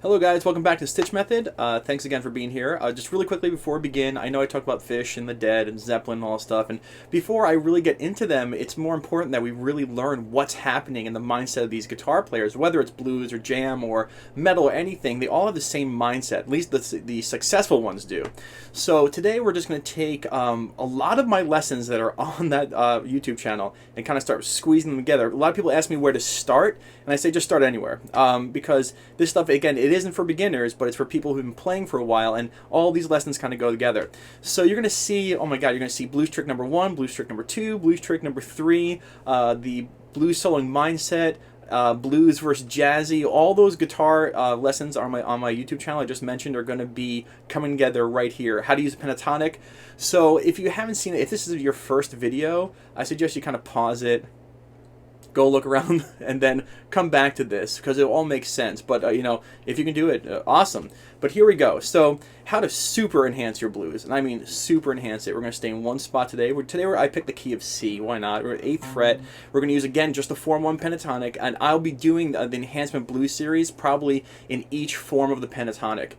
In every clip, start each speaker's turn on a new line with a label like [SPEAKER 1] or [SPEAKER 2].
[SPEAKER 1] Hello guys, welcome back to StichMethod. Thanks again for being here. Just really quickly before we begin, I know I talk about Fish and the Dead and Zeppelin and all that stuff, and before I really get into them, it's more important that we really learn what's happening in the mindset of these guitar players, whether it's blues or jam or metal or anything. They all have the same mindset, at least the successful ones do. So today we're just going to take a lot of my lessons that are on that YouTube channel and kind of start squeezing them together. A lot of people ask me where to start, and I say just start anywhere, because this stuff, again, it isn't for beginners, but it's for people who've been playing for a while, and all these lessons kind of go together. So you're going to see, oh my god, you're going to see blues trick number 1, blues trick number 2, blues trick number 3, the blues soloing mindset, blues versus jazzy. All those guitar lessons on my YouTube channel I just mentioned are going to be coming together right here. How to use a pentatonic. So if you haven't seen it, if this is your first video, I suggest you kind of pause it, go look around, and then come back to this, because it all makes sense. But you know, if you can do it, awesome. But here we go. So how to super enhance your blues, and I mean super enhance it. We're going to stay in one spot today. I picked the key of C. Why not? We're at 8th fret. We're going to use, again, just the form 1 pentatonic, and I'll be doing the enhancement blues series probably in each form of the pentatonic,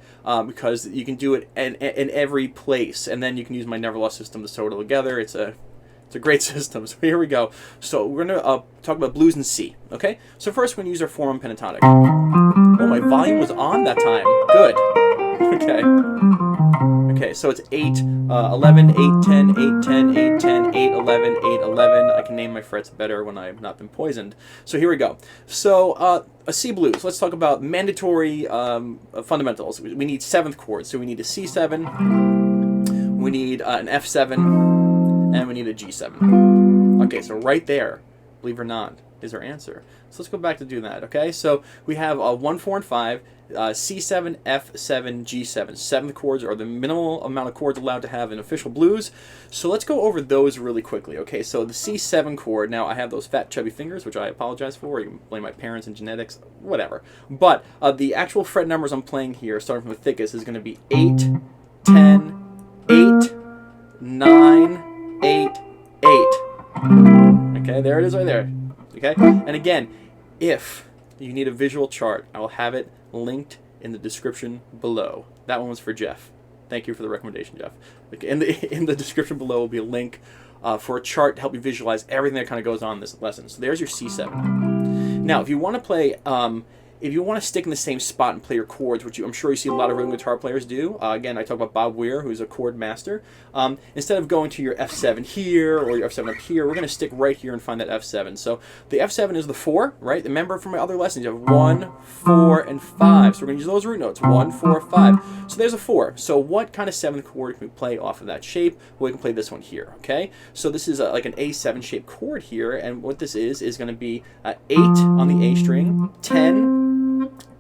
[SPEAKER 1] because you can do it in every place, and then you can use my Never Lost system to sew it all together. It's a great system. So here we go. So we're going to talk about blues in C. Okay? So first we're going to use our form pentatonic. Oh, my volume was on that time. Good. Okay. Okay, so it's 8, 11, 8, 10, 8, 10, 8, 10, 8, 11, 8, 11. I can name my frets better when I've not been poisoned. So here we go. So a C blues. Let's talk about mandatory fundamentals. We need 7th chords. So we need a C7. We need an F7. And we need a G7. Okay, so right there, believe it or not, is our answer. So let's go back to do that, okay? So we have 1, 4, and 5, C7, F7, G7. 7th chords are the minimal amount of chords allowed to have in official blues. So let's go over those really quickly, okay? So the C7 chord, now I have those fat chubby fingers, which I apologize for. You can blame my parents and genetics, whatever. But the actual fret numbers I'm playing here, starting from the thickest, is going to be 8, 10, 8, 9, 8, 8. Okay, there it is right there. Okay, and again, if you need a visual chart, I will have it linked in the description below. That one was for Jeff. Thank you for the recommendation, Jeff. Okay, in the description below will be a link for a chart to help you visualize everything that kind of goes on in this lesson. So there's your C7. Now, if you want to play, if you want to stick in the same spot and play your chords, which I'm sure you see a lot of rhythm guitar players do, again, I talk about Bob Weir, who's a chord master. Instead of going to your F7 here or your F7 up here, we're going to stick right here and find that F7. So the F7 is the 4, right? Remember from my other lessons, you have 1, 4, and 5. So we're going to use those root notes, 1, 4, 5. So there's a 4. So what kind of 7th chord can we play off of that shape? Well, we can play this one here, okay? So this is like an A7 shaped chord here, and what this is going to be 8 on the A string,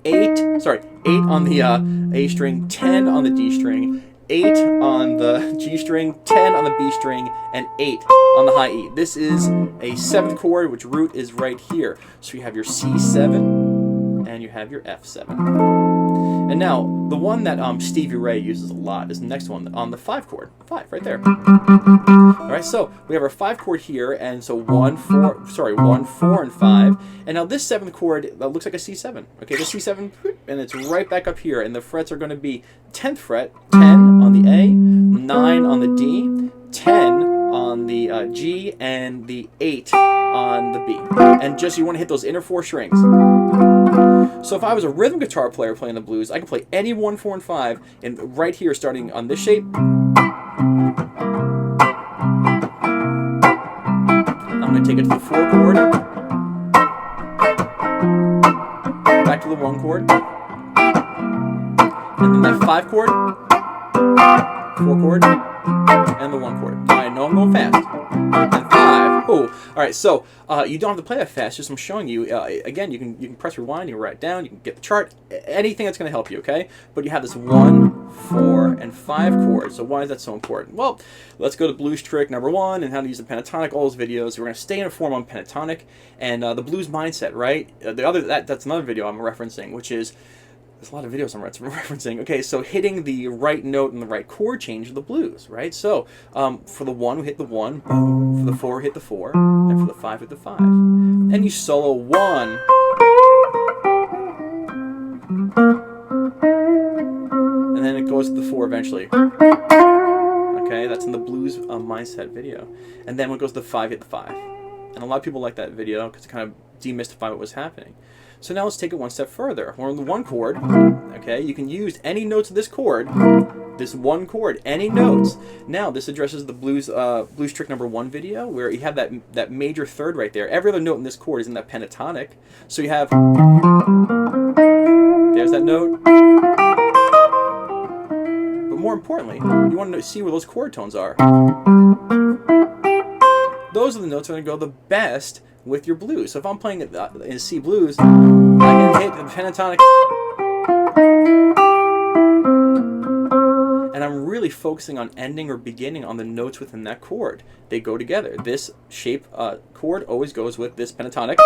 [SPEAKER 1] 8 on the A string, 10 on the D string, 8 on the G string, 10 on the B string, and 8 on the high E. This is a 7th chord, which root is right here. So you have your C7 and you have your F7. And now, the one that Stevie Ray uses a lot is the next one on the 5 chord. 5, right there. Alright, so we have our 5 chord here, and so 1, 4, and 5. And now this 7th chord looks like a C7. Okay, the C7, and it's right back up here, and the frets are going to be 10th fret, 10 on the A, 9 on the D, 10 on the G, and the 8 on the B. And just you want to hit those inner 4 strings. So if I was a rhythm guitar player playing the blues, I could play any 1, 4, and 5, and right here, starting on this shape, I'm going to take it to the 4 chord, back to the 1 chord, and then that 5 chord, 4 chord, and the 1 chord. I know I'm going fast. And 5. Oh, all right. So you don't have to play that fast. Just I'm showing you. Again, you can press rewind. You can write it down. You can get the chart. Anything that's going to help you. Okay. But you have this 1, 4, and 5 chords. So why is that so important? Well, let's go to blues trick number 1 and how to use the pentatonic. All those videos. We're going to stay in a form on pentatonic and the blues mindset. Right. That's another video I'm referencing, which is. There's a lot of videos I'm referencing. Okay, so hitting the right note and the right chord change of the blues, right? So for the 1, we hit the 1. Boom. For the 4, hit the 4. And for the 5, hit the 5. And you solo 1. goes to the 4 eventually. Okay, that's in the blues mindset video. And then when it goes to the 5, hit the 5. And a lot of people like that video because it kind of demystified what was happening. So now let's take it one step further. We're on the 1 chord. Okay, you can use any notes of this chord, this 1 chord, any notes. Now this addresses the blues trick number 1 video where you have that major third right there. Every other note in this chord is in that pentatonic. So you have, there's that note. But more importantly, you want to see where those chord tones are. Those are the notes that are going to go the best with your blues. So if I'm playing in C blues, I can hit the pentatonic, and I'm really focusing on ending or beginning on the notes within that chord. They go together. This shape chord always goes with this pentatonic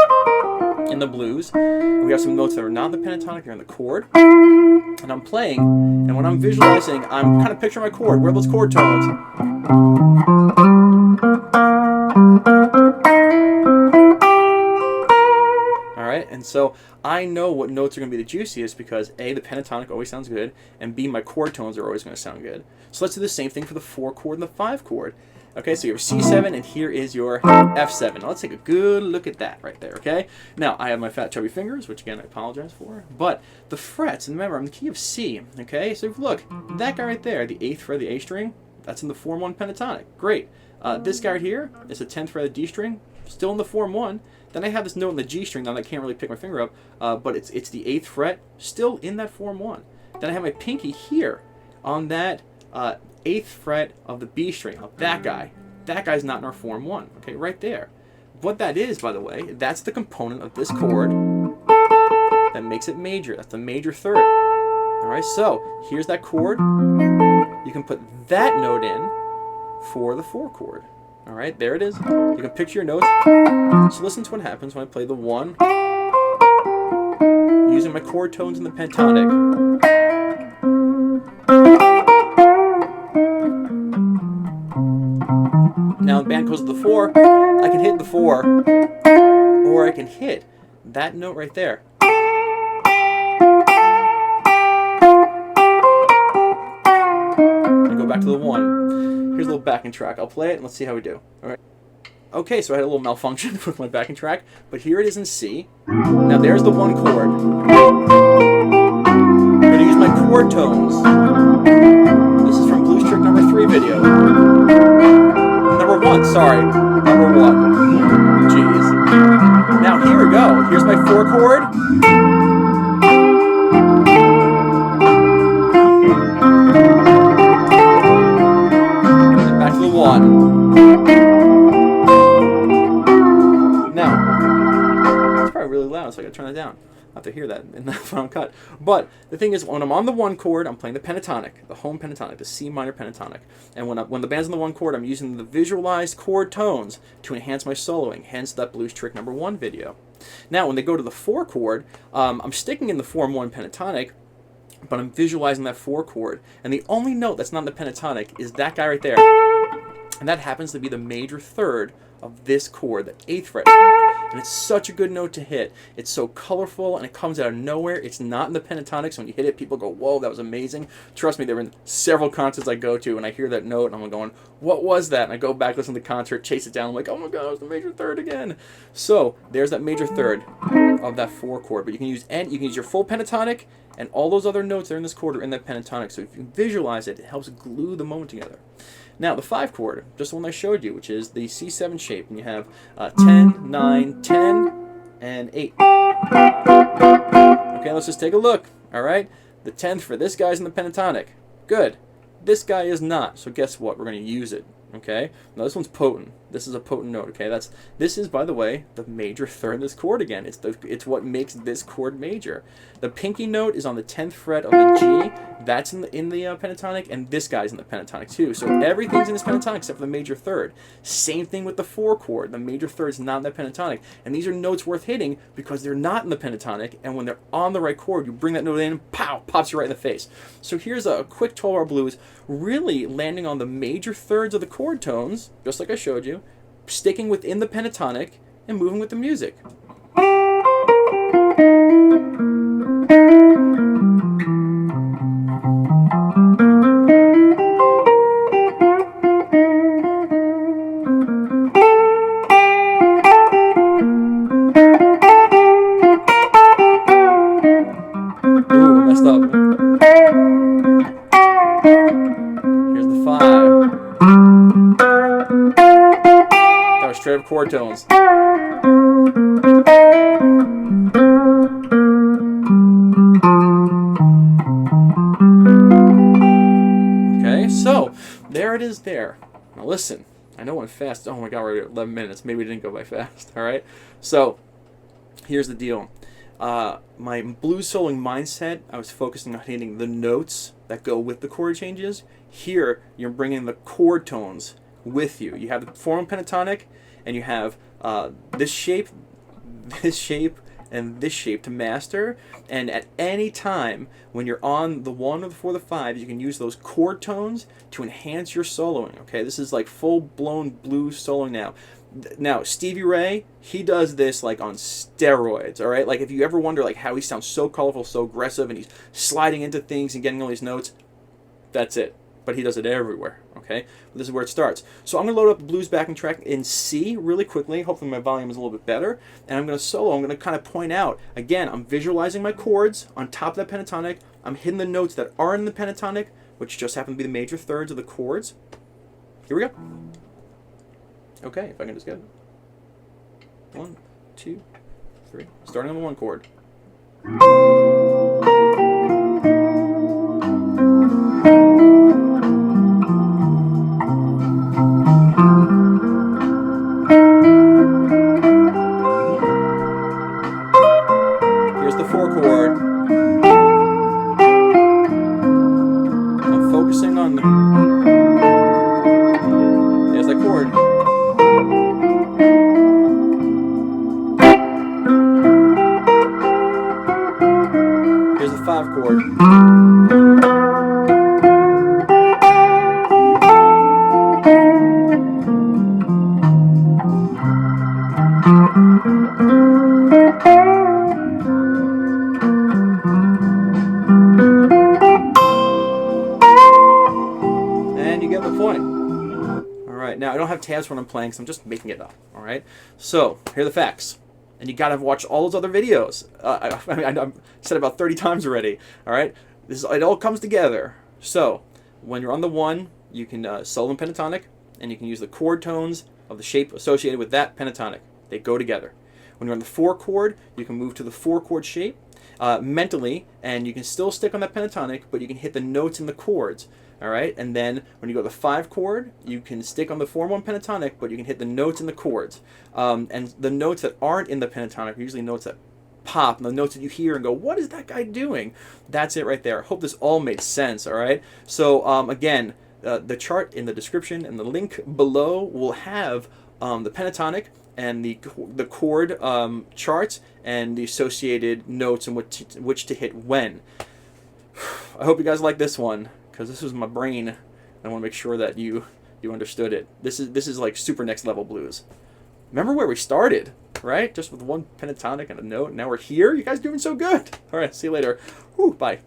[SPEAKER 1] in the blues. And we have some notes that are not in the pentatonic, they're in the chord. And I'm playing, and when I'm visualizing, I'm kind of picturing my chord. Where are those chord tones? Alright, and so I know what notes are going to be the juiciest because A, the pentatonic always sounds good, and B, my chord tones are always going to sound good. So let's do the same thing for the 4 chord and the 5 chord. Okay, so you have C7, and here is your F7. Now let's take a good look at that right there, okay? Now, I have my fat chubby fingers, which again, I apologize for, but the frets, and remember, I'm in the key of C, okay? So look, that guy right there, the 8th fret of the A string, that's in the form 1 pentatonic. Great. This guy right here is the 10th fret of the D string, still in the form 1. Then I have this note in the G string, now I can't really pick my finger up, but it's the 8th fret, still in that form 1. Then I have my pinky here on that 8th fret of the B string, of that guy. That guy's not in our form 1, okay, right there. What that is, by the way, that's the component of this chord that makes it major. That's the major third. All right, so here's that chord. You can put that note in for the 4 chord. All right, there it is. You can picture your notes. So listen to what happens when I play the 1 using my chord tones in the pentatonic. Now the band goes to the 4. I can hit the 4, or I can hit that note right there. And go back to the 1. Here's a little backing track. I'll play it and let's see how we do. All right. Okay, so I had a little malfunction with my backing track, but here it is in C. Now there's the 1 chord. I'm going to use my chord tones. This is from blues trick number 3 video. Number 1, sorry. Number 1. Jeez. Now here we go. Here's my 4 chord. And back to the 1. Now, it's probably really loud, so I gotta turn it down. I'll have to hear that in the final cut. But the thing is, when I'm on the 1 chord, I'm playing the pentatonic, the home pentatonic, the C minor pentatonic. And when the band's on the 1 chord, I'm using the visualized chord tones to enhance my soloing, hence that blues trick number 1 video. Now, when they go to the 4 chord, I'm sticking in the form 1 pentatonic, but I'm visualizing that 4 chord. And the only note that's not in the pentatonic is that guy right there. And that happens to be the major third of this chord, the 8th fret. And it's such a good note to hit. It's so colorful and it comes out of nowhere. It's not in the pentatonic, so when you hit it, people go, whoa, that was amazing. Trust me, there have been several concerts I go to and I hear that note and I'm going, what was that? And I go back, listen to the concert, chase it down, I'm like, oh my god, it was the major third again. So there's that major third of that 4 chord. But you can use your full pentatonic, and all those other notes that are in this chord are in that pentatonic. So if you visualize it, it helps glue the moment together. Now, the 5 chord, just the one I showed you, which is the C7 shape, and you have 10, 9, 10, and 8. Okay, let's just take a look, all right? The 10th for this guy's in the pentatonic. Good. This guy is not, so guess what? We're going to use it, okay? Now, this one's potent. This is a potent note, okay? This is, by the way, the major third of this chord again. It's what makes this chord major. The pinky note is on the 10th fret of the G. That's in the pentatonic, and this guy's in the pentatonic too. So everything's in this pentatonic except for the major third. Same thing with the 4 chord. The major third is not in the pentatonic, and these are notes worth hitting because they're not in the pentatonic. And when they're on the right chord, you bring that note in, and pow, pops you right in the face. So here's a quick 12-bar blues, really landing on the major thirds of the chord tones, just like I showed you, sticking within the pentatonic and moving with the music. Messed up. Here's the 5. That was straight up chord tones. Okay, so there it is there. Now listen, I know it went fast. Oh my god, we're at 11 minutes. Maybe we didn't go by fast. All right, so here's the deal. My blues soloing mindset, I was focusing on hitting the notes that go with the chord changes. Here, you're bringing the chord tones with you. You have the formal pentatonic, and you have this shape, and this shape to master. And at any time, when you're on the 1 or the 4 or the 5, you can use those chord tones to enhance your soloing. Okay, this is like full-blown blues soloing now. Now, Stevie Ray, he does this like on steroids, all right? Like if you ever wonder like how he sounds so colorful, so aggressive, and he's sliding into things and getting all these notes, that's it. But he does it everywhere, okay? But this is where it starts. So I'm going to load up the blues backing track in C really quickly. Hopefully my volume is a little bit better. And I'm going to solo. I'm going to kind of point out, again, I'm visualizing my chords on top of that pentatonic. I'm hitting the notes that are in the pentatonic, which just happen to be the major thirds of the chords. Here we go. Okay, if I can just get it. 1, 2, 3. Starting on the 1 chord. Here's the 4 chord. I'm focusing on the... There's that chord. Here's the 5 chord. And you get the point. Alright, now I don't have tabs when I'm playing, so I'm just making it up. Alright? So, here are the facts. And you gotta watch all those other videos. I've said about 30 times already. Alright? It all comes together. So, when you're on the 1, you can solo in pentatonic, and you can use the chord tones of the shape associated with that pentatonic. They go together. When you're on the 4 chord, you can move to the 4 chord shape mentally, and you can still stick on that pentatonic, but you can hit the notes in the chords. All right, and then when you go to the 5 chord, you can stick on the 4-1 pentatonic, but you can hit the notes in the chords. And the notes that aren't in the pentatonic are usually notes that pop, and the notes that you hear and go, what is that guy doing? That's it right there. I hope this all made sense, all right? So again, the chart in the description and the link below will have the pentatonic and the chord charts and the associated notes and which to hit when. I hope you guys like this one, because this was my brain. I want to make sure that you understood it. This is like super next level blues. Remember where we started, right? Just with 1 pentatonic and a note. Now we're here. You guys doing so good. All right, see you later. Whew, bye.